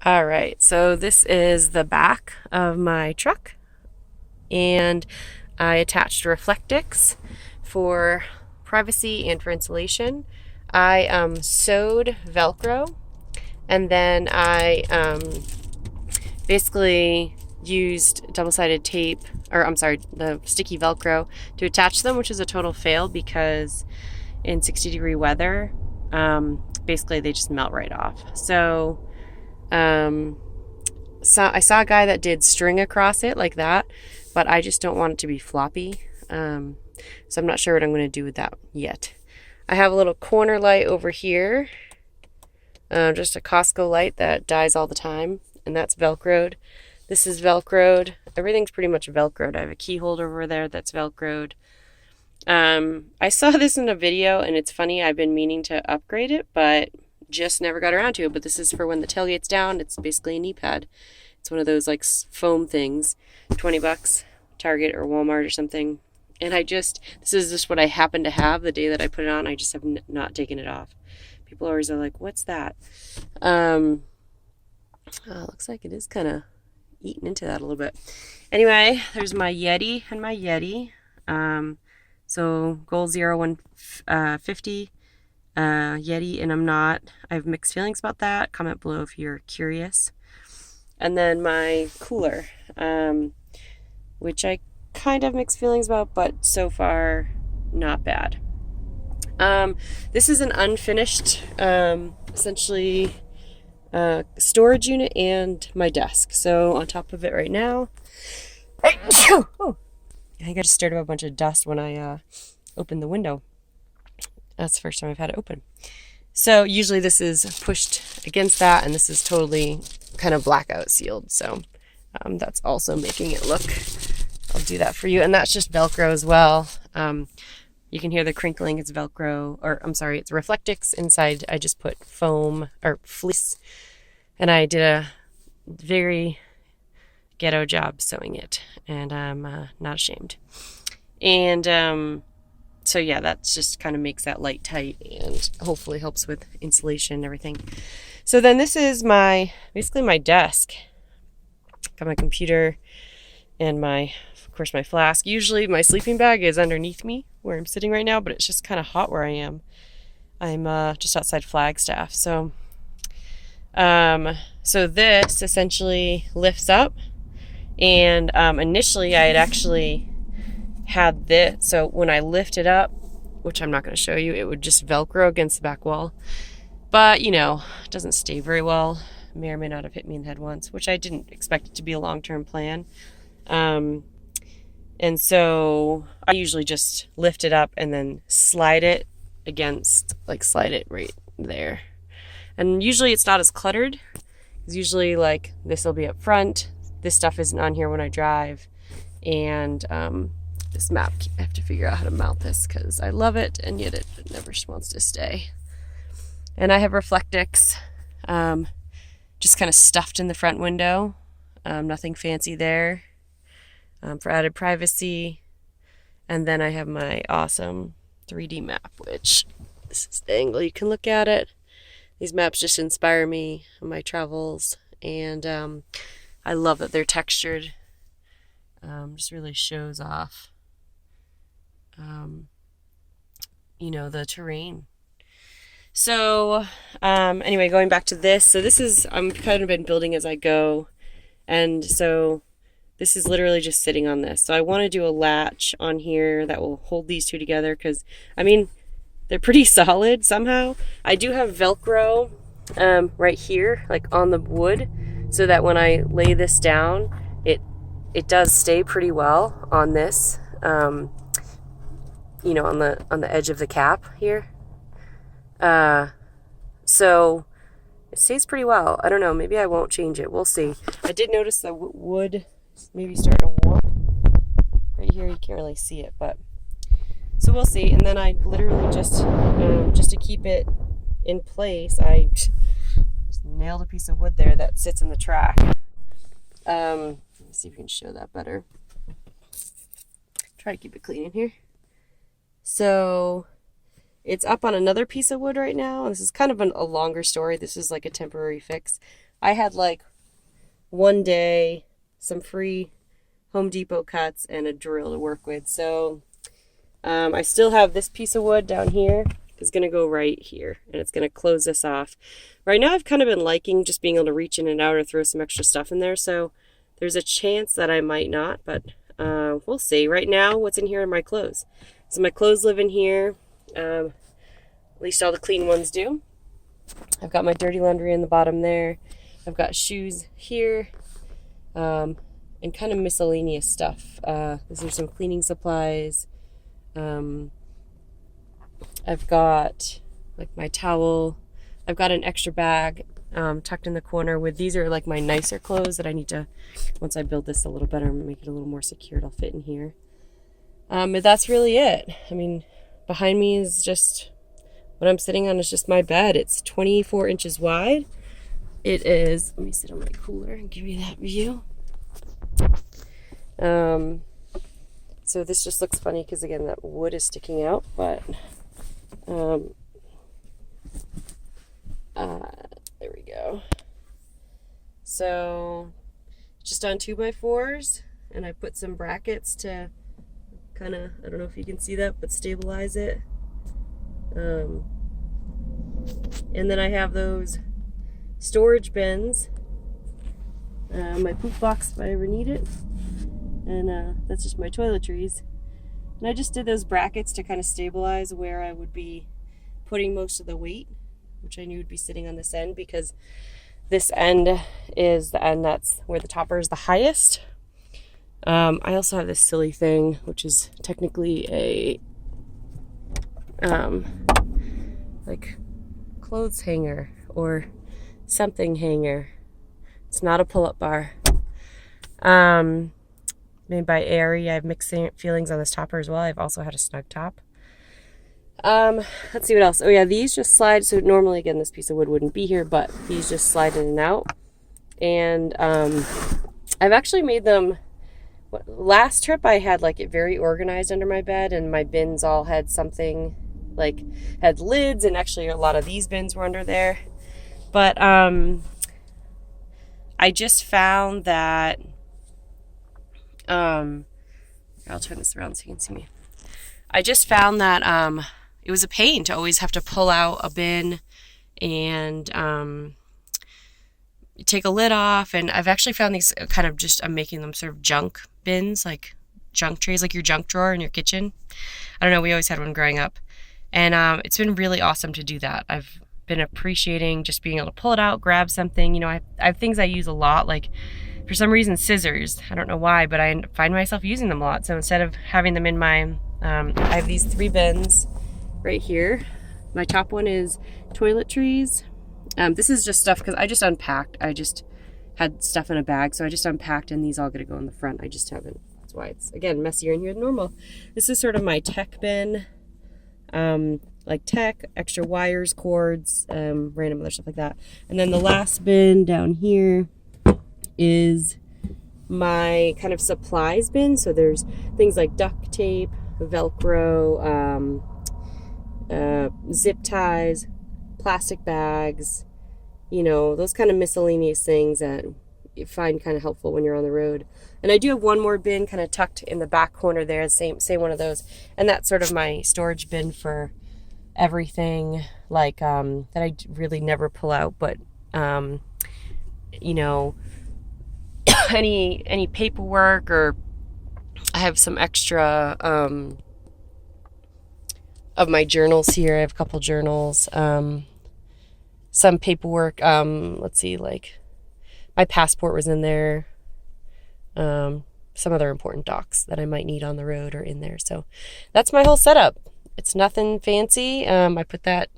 All right, so this is the back of my truck, and I attached Reflectix for privacy and for insulation. I sewed Velcro, and then I basically used double-sided tape, or I'm sorry, the sticky Velcro to attach them, which is a total fail because in 60-degree weather, basically they just melt right off. Um, so I saw a guy that did string across it like that, but I just don't want it to be floppy. So I'm not sure what I'm going to do with that yet. I have a little corner light over here, just a Costco light that dies all the time, and that's Velcroed. This is Velcroed. Everything's pretty much Velcroed. I have a key holder over there that's Velcroed. I saw this in a video, and it's funny, I've been meaning to upgrade it, but just never got around to it. But this is for when the tailgate's down. It's basically a knee pad. It's one of those like foam things, $20, Target or Walmart or something. And this is just what I happen to have the day that I put it on. I just have not taken it off. People always are like, what's that? Looks like it is kind of eating into that a little bit. Anyway, there's my Yeti and my Yeti. So Goal 0150 Yeti, and I have mixed feelings about that. Comment below if you're curious. And then my cooler, which I kind of mixed feelings about, but so far not bad. This is an unfinished, essentially, storage unit and my desk. So on top of it right now, oh, I think I just stirred up a bunch of dust when I opened the window. That's the first time I've had it open. So usually this is pushed against that, and this is totally kind of blackout sealed. So that's also making it look. I'll do that for you. And that's just Velcro as well. You can hear the crinkling. It's Velcro, or I'm sorry, it's Reflectix. Inside I just put foam or fleece, and I did a very ghetto job sewing it, and I'm not ashamed. And so yeah, that's just kind of makes that light tight and hopefully helps with insulation and everything. So then this is basically my desk. Got my computer and of course my flask. Usually my sleeping bag is underneath me where I'm sitting right now, but it's just kind of hot where I am. I'm just outside Flagstaff. So this essentially lifts up, and initially I had actually had this, so when I lift it up, which I'm not going to show you, it would just Velcro against the back wall. But it doesn't stay very well. May or may not have hit me in the head once, which I didn't expect it to be a long-term plan. And so I usually just lift it up and then slide it right there. And usually it's not as cluttered, because usually like this will be up front. This stuff isn't on here when I drive. And this map, I have to figure out how to mount this because I love it, and yet it never wants to stay. And I have Reflectix just kind of stuffed in the front window. Nothing fancy there, for added privacy. And then I have my awesome 3D map, which this is the angle you can look at it. These maps just inspire me on my travels, and I love that they're textured. Just really shows off the terrain. So anyway, going back to this, so this is, I'm kind of been building as I go, and so this is literally just sitting on this. So I want to do a latch on here that will hold these two together, because they're pretty solid somehow. I do have Velcro right here, like on the wood, so that when I lay this down, it does stay pretty well on this, on the edge of the cap here. So it stays pretty well. I don't know, maybe I won't change it. We'll see. I did notice the wood maybe starting to warm. Right here you can't really see it, but so we'll see. And then I literally just to keep it in place, I just nailed a piece of wood there that sits in the track. Let me see if we can show that better. Try to keep it clean in here. So it's up on another piece of wood right now. This is kind of a longer story. This is like a temporary fix. I had like one day, some free Home Depot cuts, and a drill to work with. So I still have this piece of wood down here. Is going to go right here, and it's going to close this off. Right now I've kind of been liking just being able to reach in and out or throw some extra stuff in there, so there's a chance that I might not, but we'll see. Right now what's in here are my clothes. So my clothes live in here, at least all the clean ones do. I've got my dirty laundry in the bottom there. I've got shoes here, and kind of miscellaneous stuff. These are some cleaning supplies. I've got like my towel. I've got an extra bag tucked in the corner with, these are like my nicer clothes that I need to, once I build this a little better, make it a little more secure, it'll fit in here. But that's really it. I mean, behind me is just, what I'm sitting on is just my bed. It's 24 inches wide. It is, let me sit on my cooler and give you that view. So this just looks funny because again, that wood is sticking out, but there we go. So just on 2x4s, and I put some brackets to kind of, I don't know if you can see that, but stabilize it. And then I have those storage bins, my poop box if I ever need it, and that's just my toiletries. And I just did those brackets to kind of stabilize where I would be putting most of the weight, which I knew would be sitting on this end, because this end is the end that's where the topper is the highest. I also have this silly thing, which is technically a like clothes hanger or something hanger. It's not a pull-up bar. Made by Aerie. I have mixed feelings on this topper as well. I've also had a snug top. Let's see what else. Oh yeah, these just slide. So normally, again, this piece of wood wouldn't be here, but these just slide in and out. And I've actually made them, last trip I had like it very organized under my bed, and my bins all had something, like had lids, and actually a lot of these bins were under there. But I just found that I'll turn this around so you can see me. I just found that it was a pain to always have to pull out a bin and take a lid off. And I've actually found these kind of just, I'm making them sort of junk bins, like junk trays, like your junk drawer in your kitchen. I don't know, we always had one growing up. And it's been really awesome to do that. I've been appreciating just being able to pull it out, grab something. You know, I have things I use a lot, like for some reason scissors. I don't know why, but I find myself using them a lot. So instead of having them in my, I have these 3 bins right here. My top one is toiletries. This is just stuff because I just unpacked. I just had stuff in a bag, so I just unpacked, and these all gonna go in the front. I just haven't. That's why it's, again, messier in here than normal. This is sort of my tech bin. Like tech, extra wires, cords, random other stuff like that. And then the last bin down here is my kind of supplies bin. So there's things like duct tape, Velcro, zip ties, plastic bags, you know, those kind of miscellaneous things that you find kind of helpful when you're on the road. And I do have one more bin kind of tucked in the back corner there, same one of those. And that's sort of my storage bin for everything, like that I really never pull out, but you know, any paperwork, or I have some extra of my journals here. I have a couple journals, some paperwork, let's see, like my passport was in there, some other important docs that I might need on the road are in there. So that's my whole setup. It's nothing fancy. I put that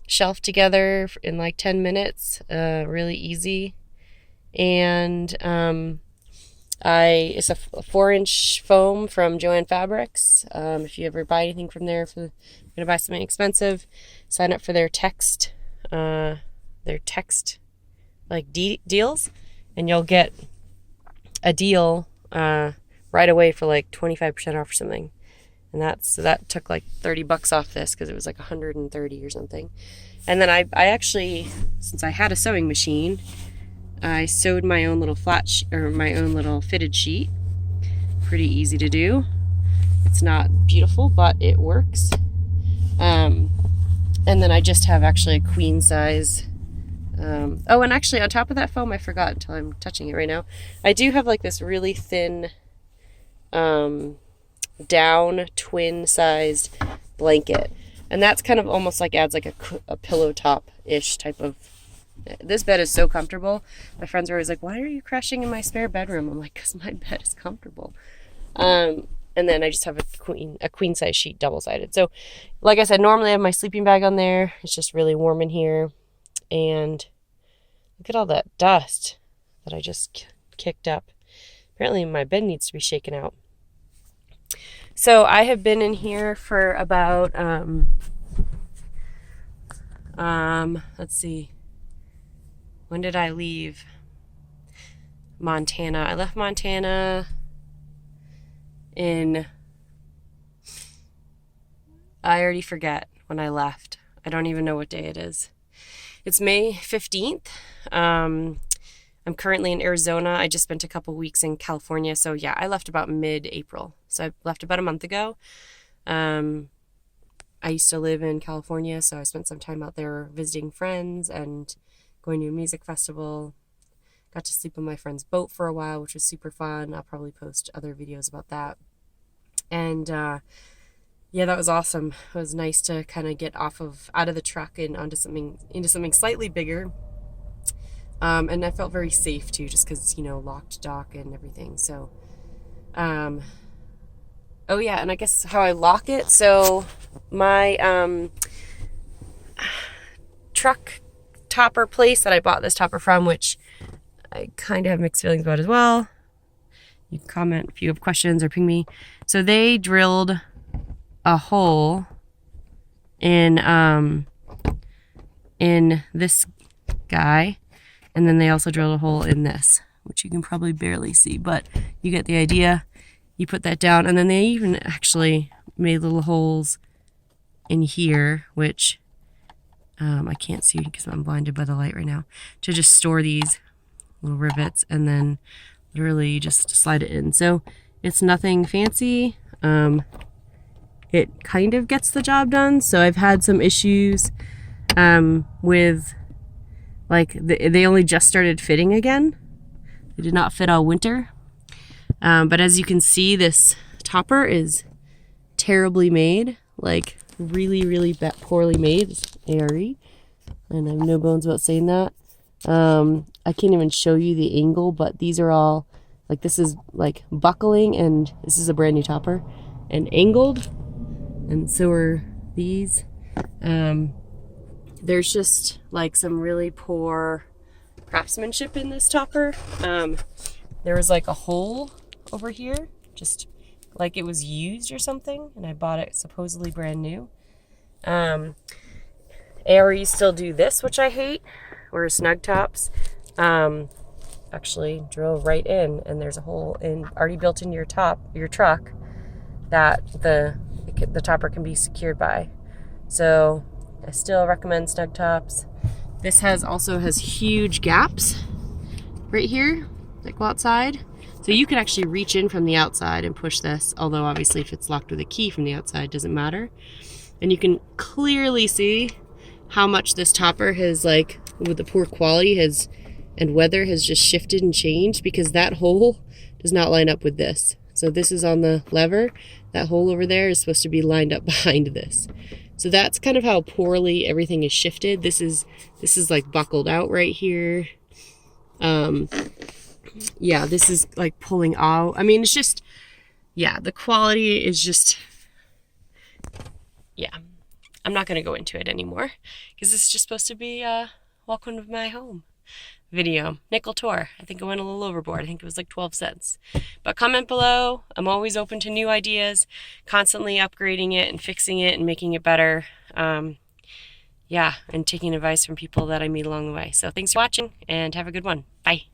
shelf together in like 10 minutes, really easy. And it's a 4-inch foam from Joann Fabrics. If you ever buy anything from there, if you're gonna buy something expensive, sign up for their text like deals, and you'll get a deal right away for like 25% off or something. And that took like $30 off this because it was like 130 or something. And then I actually, since I had a sewing machine, I sewed my own little my own little fitted sheet. Pretty easy to do. It's not beautiful, but it works. And then I just have actually a queen size. Oh, and actually on top of that foam, I forgot until I'm touching it right now, I do have like this really thin down twin sized blanket, and that's kind of almost like adds like a pillow top ish type of. This bed is so comfortable. My friends are always like, why are you crashing in my spare bedroom? I'm like, because my bed is comfortable. And then I just have a queen size sheet, double sided. So like I said, normally I have my sleeping bag on there. It's just really warm in here. And look at all that dust that I just kicked up. Apparently my bed needs to be shaken out. So I have been in here for about, let's see, when did I leave Montana? I left Montana I already forget when I left. I don't even know what day it is. It's May 15th. I'm currently in Arizona. I just spent a couple weeks in California. So yeah, I left about mid-April. So I left about a month ago. I used to live in California, so I spent some time out there visiting friends and going to a music festival. Got to sleep on my friend's boat for a while, which was super fun. I'll probably post other videos about that. And yeah, that was awesome. It was nice to kind of get out of the truck and into something slightly bigger. And I felt very safe too, just because, locked dock and everything. So, oh yeah, and I guess how I lock it. So my truck topper place that I bought this topper from, which I kind of have mixed feelings about as well. You can comment if you have questions or ping me. So they drilled a hole in this guy, and then they also drilled a hole in this, which you can probably barely see, but you get the idea. You put that down, and then they even actually made little holes in here, which I can't see because I'm blinded by the light right now, to just store these little rivets, and then literally just slide it in. So it's nothing fancy. It kind of gets the job done. So I've had some issues with, like, they only just started fitting again. They did not fit all winter. But as you can see, this topper is terribly made, like really, really poorly made. It's ARE, and I have no bones about saying that. I can't even show you the angle, but these are all, like, this is like buckling, and this is a brand new topper, and angled, and so are these. There's just like some really poor craftsmanship in this topper. There was like a hole over here, just like it was used or something, and I bought it supposedly brand new. ARE still do this, which I hate, where snug tops actually drill right in, and there's a hole already built into your truck that the topper can be secured by. So I still recommend snug tops. This also has huge gaps right here that go outside. So you can actually reach in from the outside and push this, although obviously if it's locked with a key from the outside, it doesn't matter. And you can clearly see how much this topper has, like, with the poor quality and weather, has just shifted and changed, because that hole does not line up with this. So this is on the lever. That hole over there is supposed to be lined up behind this. So that's kind of how poorly everything is shifted. This is like buckled out right here. Yeah, this is like pulling out. I mean, it's just, yeah, the quality is just, yeah. I'm not going to go into it anymore, because this is just supposed to be welcome to my home video. Nickel tour. I think I went a little overboard. I think it was like 12 cents. But comment below. I'm always open to new ideas, constantly upgrading it and fixing it and making it better. Yeah, and taking advice from people that I meet along the way. So thanks for watching, and have a good one. Bye.